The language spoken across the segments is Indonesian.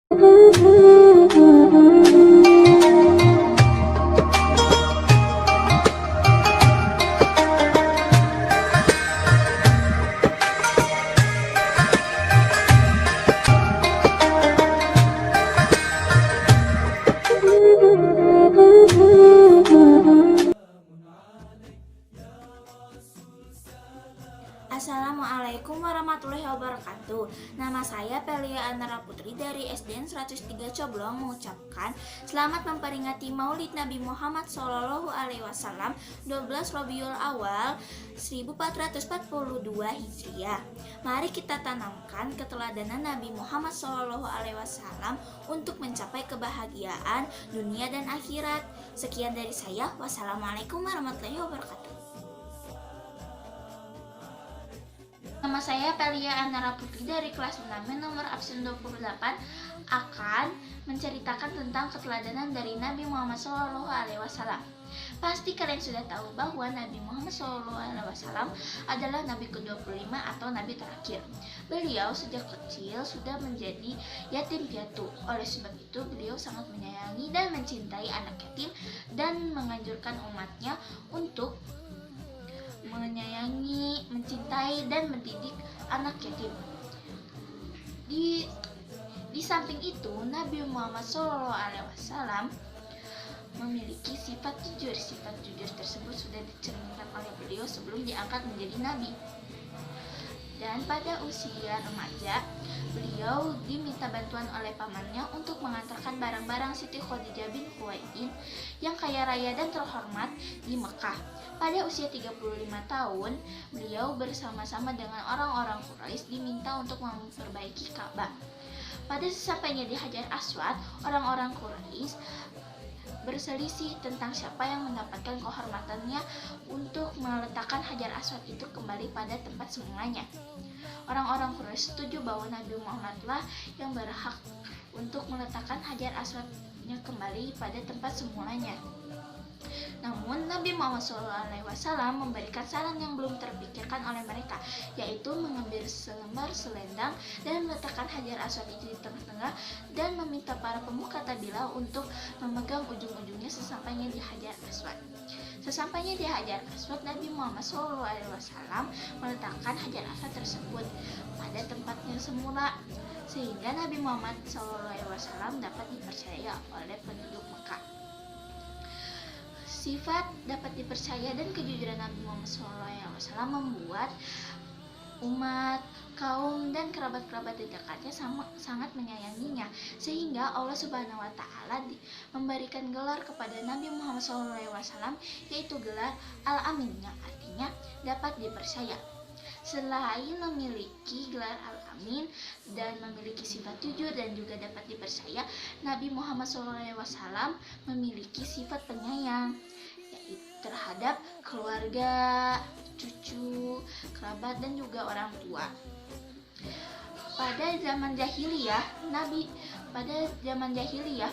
Assalamualaikum warahmatullahi wabarakatuh. Nama saya Pelia Anara Putri dari SDN 103 Coblong mengucapkan selamat memperingati Maulid Nabi Muhammad SAW 12 Rabiul Awal 1442 Hijriah. Mari kita tanamkan keteladanan Nabi Muhammad SAW untuk mencapai kebahagiaan dunia dan akhirat. Sekian dari saya. Wassalamualaikum warahmatullahi wabarakatuh. Nama saya Pelia Anara Putri dari kelas 6 nomor absen 28 akan menceritakan tentang keteladanan dari Nabi Muhammad SAW. Pasti kalian sudah tahu bahwa Nabi Muhammad SAW adalah Nabi ke-25 atau Nabi terakhir. Beliau sejak kecil sudah menjadi yatim piatu. Oleh sebab itu beliau sangat menyayangi dan mencintai anak yatim dan menganjurkan umatnya untuk menyayangi, mencintai, dan mendidik anak yatim. Di samping itu, Nabi Muhammad SAW memiliki sifat jujur. Sifat jujur tersebut sudah dicerminkan oleh beliau sebelum diangkat menjadi nabi. Dan pada usia remaja, beliau diminta bantuan oleh pamannya untuk mengantarkan barang-barang Siti Khadijah bin Khuwailid yang kaya raya dan terhormat di Mekah. Pada usia 35 tahun, beliau bersama-sama dengan orang-orang Quraisy diminta untuk memperbaiki Ka'bah. Pada sesampainya di Hajar Aswad, orang-orang Quraisy berselisih tentang siapa yang mendapatkan kehormatannya untuk meletakkan Hajar Aswad itu kembali pada tempat semulanya. Orang-orang Quraisy setuju bahwa Nabi Muhammadlah yang berhak untuk meletakkan Hajar Aswadnya kembali pada tempat semulanya. Namun Nabi Muhammad SAW memberikan saran yang belum terpikirkan oleh mereka, yaitu mengambil selembar selendang dan meletakkan Hajar Aswad itu di tengah-tengah dan meminta para pemuka tabilah untuk memegang ujung-ujungnya sesampainya di Hajar Aswad. Sesampainya di Hajar Aswad, Nabi Muhammad SAW meletakkan Hajar Aswad tersebut pada tempatnya semula, sehingga Nabi Muhammad SAW dapat dipercaya oleh penduduk Mekah. Sifat dapat dipercaya dan kejujuran Nabi Muhammad SAW membuat umat, kaum, dan kerabat-kerabat terdekatnya sangat menyayanginya, sehingga Allah Subhanahu wa Ta'ala memberikan gelar kepada Nabi Muhammad SAW, yaitu gelar Al-Amin, yang artinya dapat dipercaya. Selain memiliki gelar Al-Amin dan memiliki sifat jujur dan juga dapat dipercaya, Nabi Muhammad SAW memiliki sifat penyayang, yaitu terhadap keluarga, cucu, kerabat, dan juga orang tua. Pada zaman jahiliyah,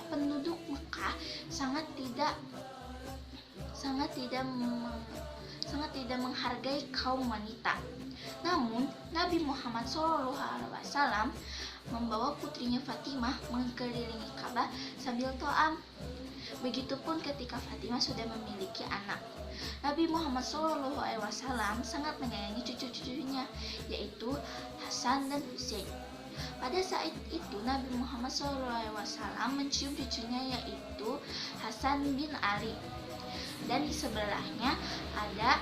penduduk Mekah sangat tidak menghargai kaum wanita. Namun Nabi Muhammad SAW membawa putrinya Fatimah mengelilingi Ka'bah sambil to'am. Begitupun ketika Fatimah sudah memiliki anak. Nabi Muhammad SAW sangat menyayangi cucu-cucunya, yaitu Hasan dan Husain. Pada saat itu Nabi Muhammad SAW mencium cucunya, yaitu Hasan bin Ali. Dan di sebelahnya ada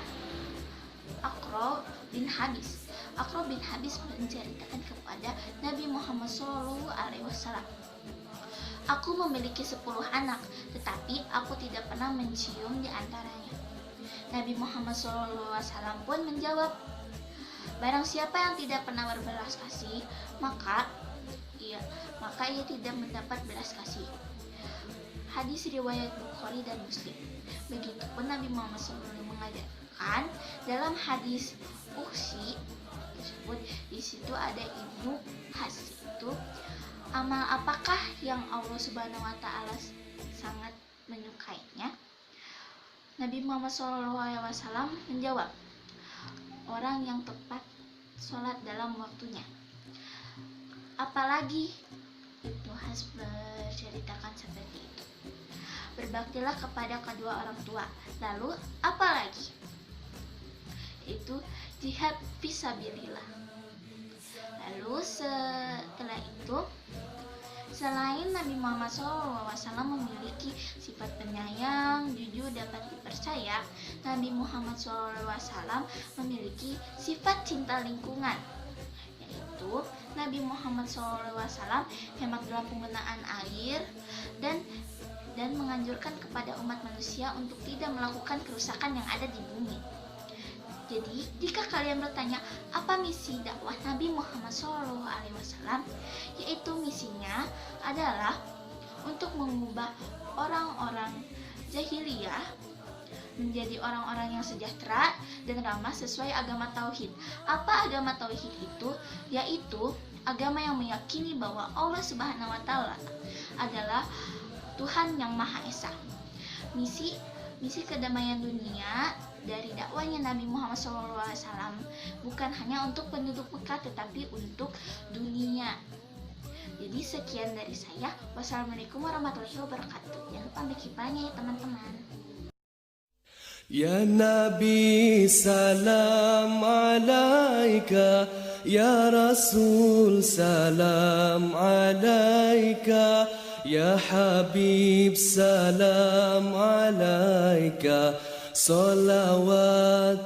Aqra bin Habis. Aqra bin Habis menceritakan kepada Nabi Muhammad SAW, "Aku memiliki 10 anak, tetapi aku tidak pernah mencium di antaranya." Nabi Muhammad SAW pun menjawab, "Barang siapa yang tidak pernah berbelas kasih, maka ia tidak mendapat belas kasih." Hadis riwayat Bukhari dan Muslim. Begitupun Nabi Muhammad SAW mengajarkan dalam hadis Uqsi tersebut, di situ ada Ibnu Has itu, amal apakah yang Allah Subhanahu wa Ta'ala sangat menyukainya? Nabi Muhammad SAW menjawab, orang yang tepat sholat dalam waktunya. Apalagi Ibnu Hazm berceritakan seperti itu. Berbaktilah kepada kedua orang tua. Lalu apa lagi? Itu jihad fisabilillah. Lalu setelah itu, selain Nabi Muhammad SAW memiliki sifat penyayang, jujur, dapat dipercaya, Nabi Muhammad SAW memiliki sifat cinta lingkungan, yaitu Nabi Muhammad SAW hemat dalam penggunaan air dan menganjurkan kepada umat manusia untuk tidak melakukan kerusakan yang ada di bumi. Jadi, jika kalian bertanya apa misi dakwah Nabi Muhammad SAW, yaitu misinya adalah untuk mengubah orang-orang jahiliyah menjadi orang-orang yang sejahtera dan ramah sesuai agama tauhid. Apa agama tauhid itu? Yaitu agama yang meyakini bahwa Allah Subhanahu wa Ta'ala adalah Tuhan yang Maha Esa. Misi kedamaian dunia dari dakwanya Nabi Muhammad SAW bukan hanya untuk penduduk Mekah, tetapi untuk dunia. Jadi sekian dari saya. Wassalamualaikum warahmatullahi wabarakatuh. Jangan lupa ambil kiprahnya ya teman-teman. Ya Nabi salam alaika, Ya Rasul salam alaika, Ya Habib salam alaika, salawatullah